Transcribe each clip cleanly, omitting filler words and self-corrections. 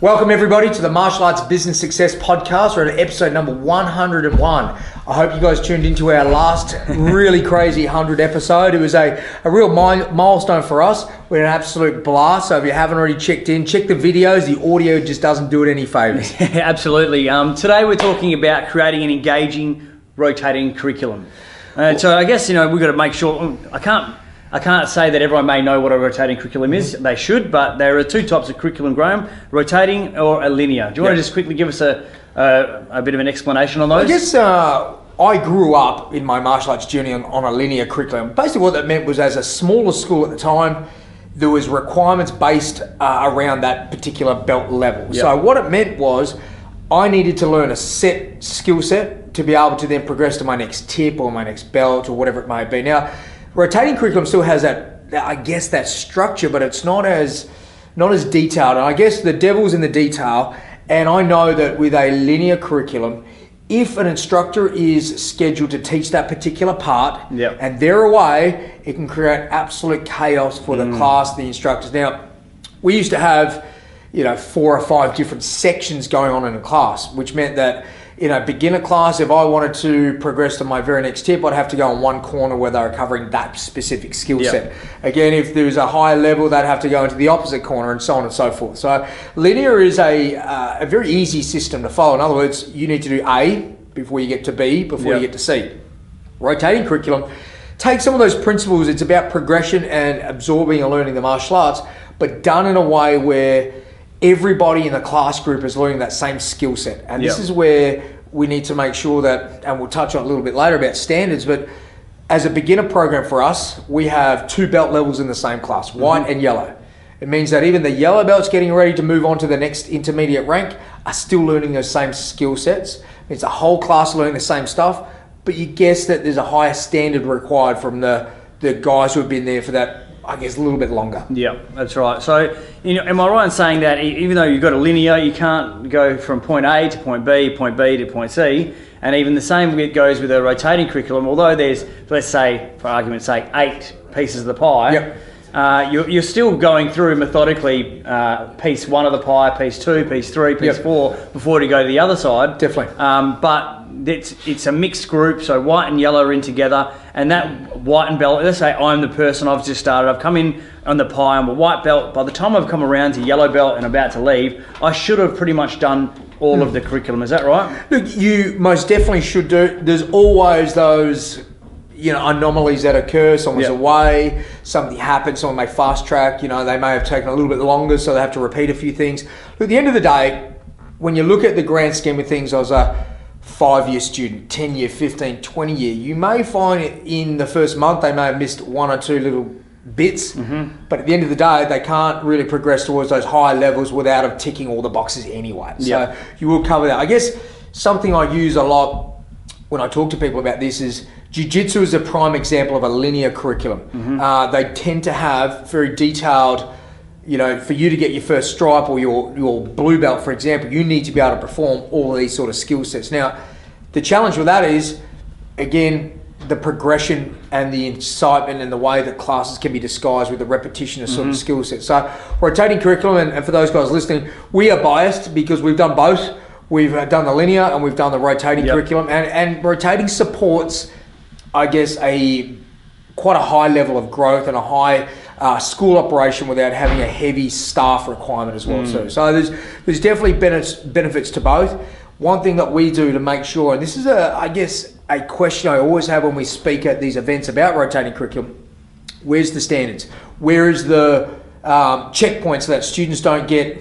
Welcome everybody to the Martial Arts Business Success Podcast. We're at episode number 101. I hope you guys tuned into our last really crazy 100 episode. It was a real milestone for us. We had an absolute blast. So if you haven't already checked in, check the videos. The audio just doesn't do it any favors. Absolutely. Today we're talking about creating an engaging, rotating curriculum. So I guess, we've got to make sure, I can't say that everyone may know what a rotating curriculum is. They should, but there are two types of curriculum, Graham, rotating or a linear. Do you want to just quickly give us a bit of an explanation on those? I guess I grew up in my martial arts journey on a linear curriculum. Basically what that meant was, as a smaller school at the time, there was requirements based around that particular belt level. Yep. So what it meant was I needed to learn a set skill set to be able to then progress to my next tip or my next belt or whatever it may be. Now, rotating curriculum still has that structure, but it's not as detailed. And I guess the devil's in the detail. And I know that with a linear curriculum, if an instructor is scheduled to teach that particular part, and they're away, it can create absolute chaos for the class, the instructors. Now, we used to have 4 or 5 different sections going on in a class, which meant that in a beginner class, if I wanted to progress to my very next tip, I'd have to go on one corner where they were covering that specific skill set. Again, if there's a higher level, they'd have to go into the opposite corner, and so on and so forth. So linear is a very easy system to follow. In other words, you need to do A before you get to B, before you get to C. Rotating curriculum takes some of those principles. It's about progression and absorbing and learning the martial arts, but done in a way where everybody in the class group is learning that same skill set. And this is where we need to make sure that, and we'll touch on a little bit later about standards, but as a beginner program for us, we have 2 belt levels in the same class, white and yellow. It means that even the yellow belts getting ready to move on to the next intermediate rank are still learning those same skill sets. It's a whole class learning the same stuff, but you guess that there's a higher standard required from the guys who have been there for that, I guess, a little bit longer. Yeah, that's right. So, am I right in saying that even though you've got a linear, you can't go from point A to point B to point C, and even the same goes with a rotating curriculum, although there's, let's say, for argument's sake, 8 pieces of the pie, you're still going through methodically piece 1 of the pie, piece 2, piece 3, piece 4, before you go to the other side. Definitely. But it's a mixed group, so white and yellow are in together, and that white and belt, let's say I'm the person, I've just started, I've come in on the pie, I'm a white belt. By the time I've come around to yellow belt and about to leave, I should have pretty much done all of the curriculum. Is that right? Look, you most definitely should do. There's always those anomalies that occur. Someone's away, something happens, someone may fast track, they may have taken a little bit longer, so they have to repeat a few things. Look, at the end of the day, when you look at the grand scheme of things, I was a 5-year student, 10-year, 15, 20-year, you may find in the first month they may have missed 1 or 2 little bits, but at the end of the day, they can't really progress towards those higher levels without them ticking all the boxes anyway. So you will cover that. I guess something I use a lot when I talk to people about this is Jiu-Jitsu is a prime example of a linear curriculum. They tend to have very detailed, for you to get your first stripe or your blue belt, for example, you need to be able to perform all of these sort of skill sets. Now, the challenge with that is, again, the progression and the excitement and the way that classes can be disguised with the repetition of sort of skill sets. So rotating curriculum, and for those guys listening, we are biased because we've done both. We've done the linear and we've done the rotating curriculum, and rotating supports, I guess, quite a high level of growth and a high school operation without having a heavy staff requirement as well too. So there's definitely benefits to both. One thing that we do to make sure, and this is I guess a question I always have when we speak at these events about rotating curriculum, where's the standards? Where is the checkpoints so that students don't get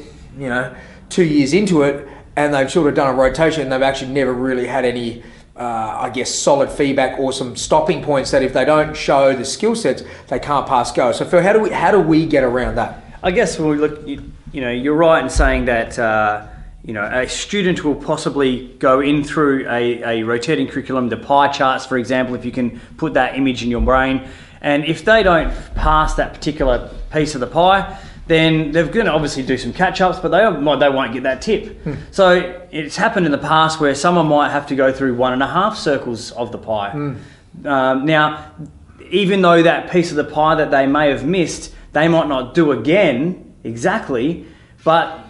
2 years into it and they've sort of done a rotation and they've actually never really had any I guess solid feedback or some stopping points that if they don't show the skill sets, they can't pass go. So Phil, how do we get around that? I guess you're right in saying that a student will possibly go in through a rotating curriculum, the pie charts, for example, if you can put that image in your brain, and if they don't pass that particular piece of the pie, then they're going to obviously do some catch-ups, but they won't get that tip. So it's happened in the past where someone might have to go through 1.5 circles of the pie. Now, even though that piece of the pie that they may have missed, they might not do again exactly, but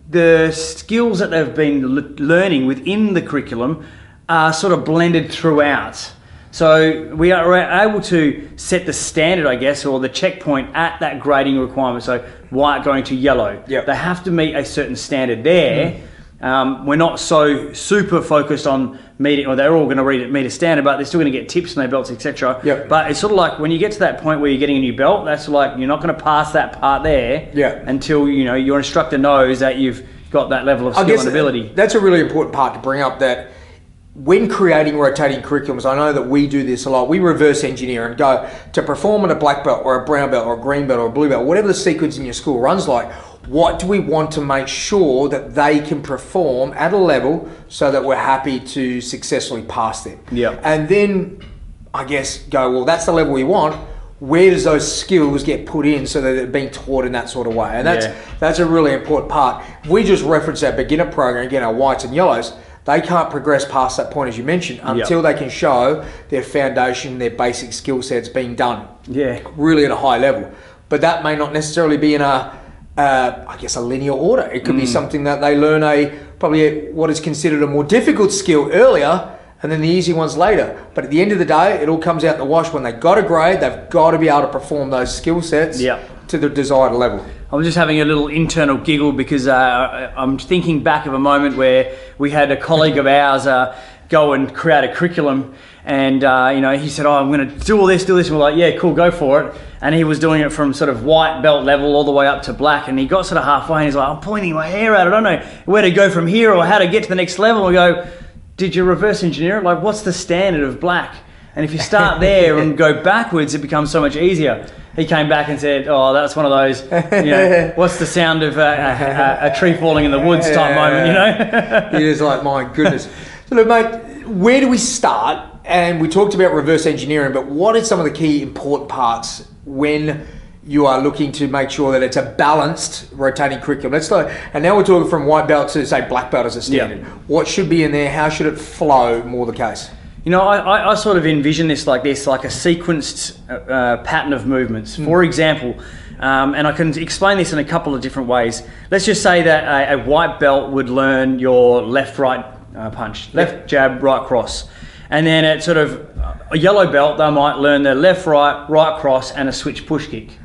the skills that they've been learning within the curriculum are sort of blended throughout. So we are able to set the standard, I guess, or the checkpoint at that grading requirement. So white going to yellow. Yep. They have to meet a certain standard there. We're not so super focused on meeting, or they're all going to meet a standard, but they're still going to get tips on their belts, etc. Yep. But it's sort of like when you get to that point where you're getting a new belt, that's like you're not going to pass that part there until your instructor knows that you've got that level of skill and ability. That's a really important part to bring up, that when creating rotating curriculums, I know that we do this a lot. We reverse engineer and go to perform at a black belt or a brown belt or a green belt or a blue belt, whatever the sequence in your school runs like. What do we want to make sure that they can perform at a level so that we're happy to successfully pass them? Yeah. And then I guess go, well, that's the level we want. Where does those skills get put in so that they're being taught in that sort of way? And that's a really important part. We just reference that beginner program, again, our whites and yellows. They can't progress past that point, as you mentioned, until they can show their foundation, their basic skill sets being done really at a high level. But that may not necessarily be in I guess a linear order. It could be something that they learn probably what is considered a more difficult skill earlier, and then the easy ones later. But at the end of the day, it all comes out in the wash. When they got a grade, they've got to be able to perform those skill sets to the desired level. I'm just having a little internal giggle because I'm thinking back of a moment where we had a colleague of ours go and create a curriculum, and he said, I'm going to do all this, and we're like, yeah, cool, go for it. And he was doing it from sort of white belt level all the way up to black, and he got sort of halfway and he's like, I'm pointing my hair out, I don't know where to go from here or how to get to the next level. We go, did you reverse engineer it? Like, what's the standard of black? And if you start there and go backwards, it becomes so much easier. He came back and said, oh, that's one of those, what's the sound of a tree falling in the woods type moment, It is like, my goodness. So look, mate, where do we start? And we talked about reverse engineering, but what are some of the key important parts when you are looking to make sure that it's a balanced rotating curriculum? And now we're talking from white belt to, say, black belt as a standard. What should be in there? How should it flow? More the case. I sort of envision this like a sequenced pattern of movements. For example, and I can explain this in a couple of different ways. Let's just say that a white belt would learn your left-right punch, left jab, right cross. And then at sort of a yellow belt, they might learn the left, right cross and a switch push kick.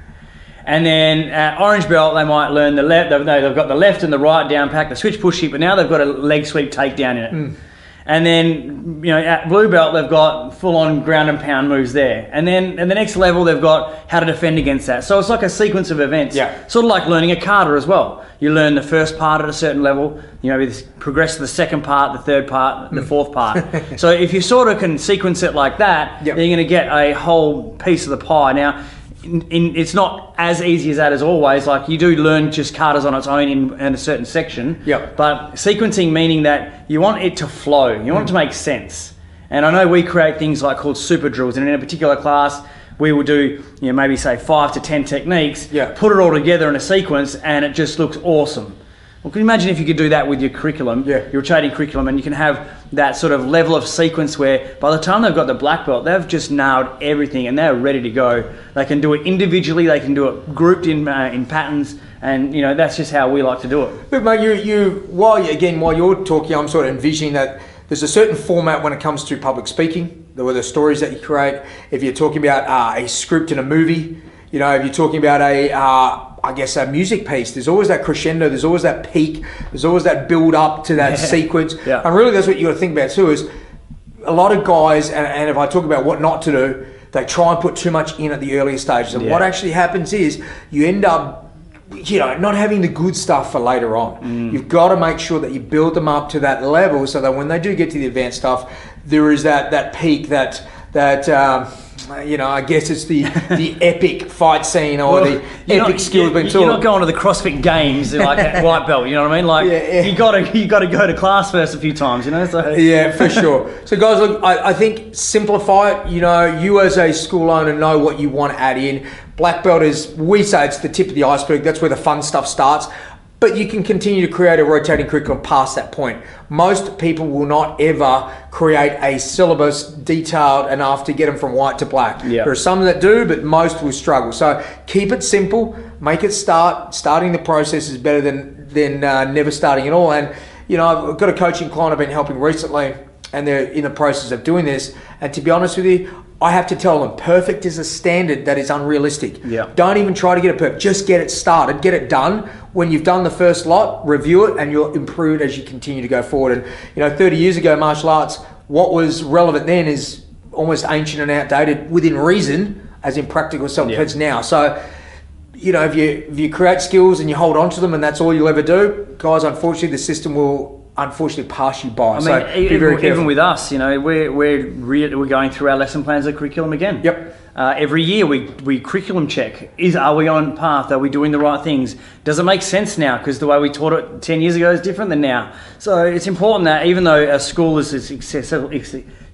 And then at orange belt, they might learn the left, they've got the left and the right down pack, the switch push kick, but now they've got a leg sweep takedown in it. And then, at blue belt, they've got full-on ground and pound moves there. And then at the next level, they've got how to defend against that. So it's like a sequence of events. Sort of like learning a kata as well. You learn the first part at a certain level, progress to the second part, the third part, the fourth part. So if you sort of can sequence it like that, then you're going to get a whole piece of the pie. Now, it's not as easy as that as always. Like, you do learn just katas on its own in a certain section. But sequencing meaning that you want it to flow. You want it to make sense. And I know we create things like called super drills, and in a particular class we will do maybe say 5 to 10 techniques, put it all together in a sequence, and it just looks awesome. Well, can you imagine if you could do that with your curriculum, your rotating curriculum, and you can have that sort of level of sequence where by the time they've got the black belt, they've just nailed everything and they're ready to go. They can do it individually, they can do it grouped in patterns, and that's just how we like to do it. But mate, while you're talking, I'm sort of envisioning that there's a certain format when it comes to public speaking. There were the stories that you create. If you're talking about a script in a movie, if you're talking about a music piece, there's always that crescendo, there's always that peak, there's always that build up to that sequence. And really that's what you got to think about too, is a lot of guys, and if I talk about what not to do, they try and put too much in at the earlier stages. And what actually happens is you end up not having the good stuff for later on. You've got to make sure that you build them up to that level so that when they do get to the advanced stuff, there is that peak, that I guess it's the epic fight scene or the epic skills being taught. You're not going to the CrossFit Games like at white belt, you know what I mean? Like you got to go to class first a few times, So. Yeah, for sure. So guys, look, I think simplify it. You as a school owner know what you want to add in. Black belt we say it's the tip of the iceberg. That's where the fun stuff starts. But you can continue to create a rotating curriculum past that point. Most people will not ever create a syllabus detailed enough to get them from white to black. There are some that do, but most will struggle. So keep it simple, make it starting the process is better than than never starting at all. And, you know, I've got a coaching client I've been helping recently, and they're in the process of doing this. And to be honest with you, I have to tell them perfect is a standard that is unrealistic. Yeah. Don't even try to get it perfect. Just get it started, get it done. When you've done the first lot, review it, and you'll improve as you continue to go forward. And, you know, 30 years ago, martial arts, what was relevant then is almost ancient and outdated within reason, as in practical self-defense now. So, you know, if you create skills and you hold on to them and that's all you'll ever do, guys, unfortunately, the system will unfortunately pass you by. I mean, so be very careful. Even with us, you know, we're going through our lesson plans of curriculum again. Yep. Every year we curriculum check. Are we on path? Are we doing the right things? Does it make sense now? Because the way we taught it 10 years ago is different than now. So it's important that even though a school is as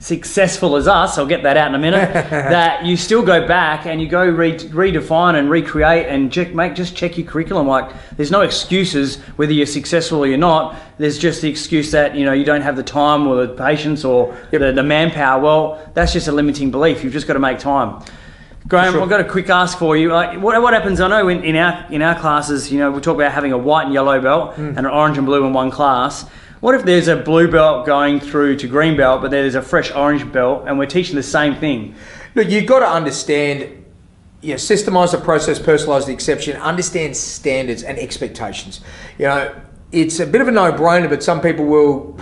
successful as us, I'll get that out in a minute, that you still go back and you go redefine and recreate and just check your curriculum. Like, there's no excuses whether you're successful or you're not. There's just the excuse that, you know, you don't have the time or the patience or the manpower. Well, that's just a limiting belief. You've just got to make time. Graham, I've got a quick ask for you. What happens? I know in our classes, you know, we talk about having a white and yellow belt and an orange and blue in one class. What if there's a blue belt going through to green belt, but there's a fresh orange belt, and we're teaching the same thing? Look, you've got to understand, you know, systemize the process, personalize the exception, understand standards and expectations. You know, it's a bit of a no-brainer, but some people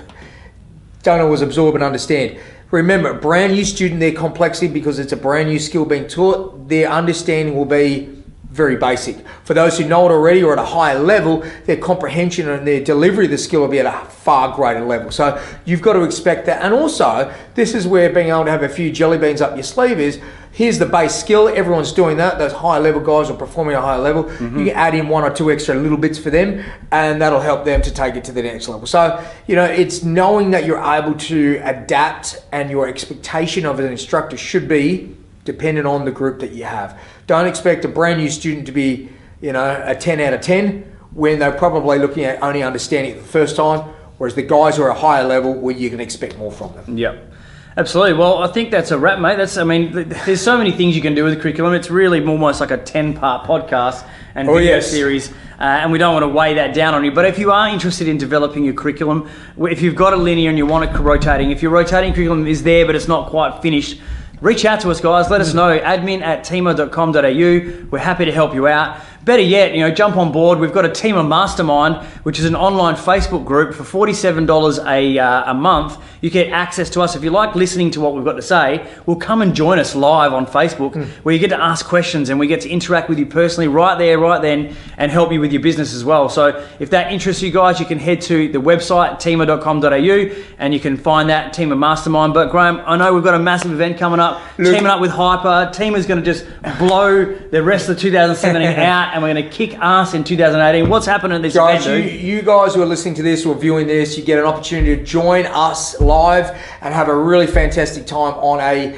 don't always absorb and understand. Remember, brand new student, their complexity, because it's a brand new skill being taught, their understanding will be very basic. For those who know it already or at a higher level, their comprehension and their delivery of the skill will be at a far greater level. So you've got to expect that. And also, this is where being able to have a few jelly beans up your sleeve is, here's the base skill, everyone's doing that, those higher level guys are performing at a higher level. You can add in one or two extra little bits for them, and that'll help them to take it to the next level. So, you know, it's knowing that you're able to adapt, and your expectation of an instructor should be dependent on the group that you have. Don't expect a brand new student to be, you know, a 10 out of 10 when they're probably looking at only understanding it the first time, whereas the guys who are a higher level, where you can expect more from them. Yep. Absolutely. Well, I think that's a wrap, mate. There's so many things you can do with the curriculum. It's really almost like a 10-part podcast and video series, and we don't want to weigh that down on you. But if you are interested in developing your curriculum, if you've got a linear and you want it rotating, if your rotating curriculum is there but it's not quite finished, reach out to us, guys. Let us know. admin@tima.com.au. We're happy to help you out. Better yet, you know, jump on board. We've got a TIMA Mastermind, which is an online Facebook group for $47 a month. You get access to us. If you like listening to what we've got to say, well, come and join us live on Facebook, where you get to ask questions and we get to interact with you personally right there, right then, and help you with your business as well. So if that interests you guys, you can head to the website, tima.com.au, and you can find that TIMA Mastermind. But Graham, I know we've got a massive event coming up, teaming up with Hyper. TIMA's going to just blow the rest of 2017 out, and we're going to kick ass in 2018. What's happening at this event, dude? You guys who are listening to this or viewing this, you get an opportunity to join us live and have a really fantastic time on a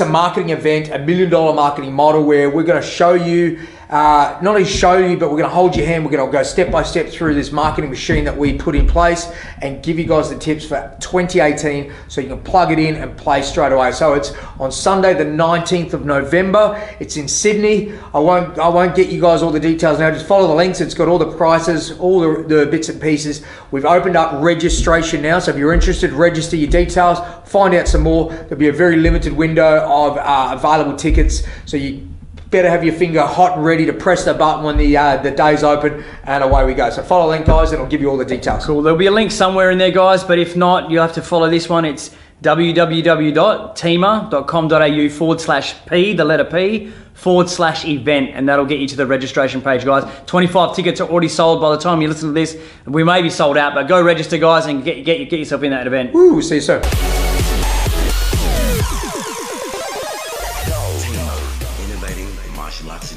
marketing event, $1 million marketing model, where we're going to show you, not only show you, but we're going to hold your hand. We're going to go step by step through this marketing machine that we put in place and give you guys the tips for 2018 so you can plug it in and play straight away. So it's on Sunday, the 19th of November. It's in Sydney. I won't get you guys all the details now. Just follow the links. It's got all the prices, all the bits and pieces. We've opened up registration now. So if you're interested, register your details, find out some more. There'll be a very limited window of available tickets. So you better have your finger hot and ready to press the button when the day's open, and away we go. So follow the link, guys, and it'll give you all the details. Cool. There'll be a link somewhere in there, guys, but if not, you'll have to follow this one. It's www.tima.com.au/P, the letter P, /event, and that'll get you to the registration page, guys. 25 tickets are already sold by the time you listen to this. We may be sold out, but go register, guys, and get yourself in that event. Woo, see you soon. Innovating martial arts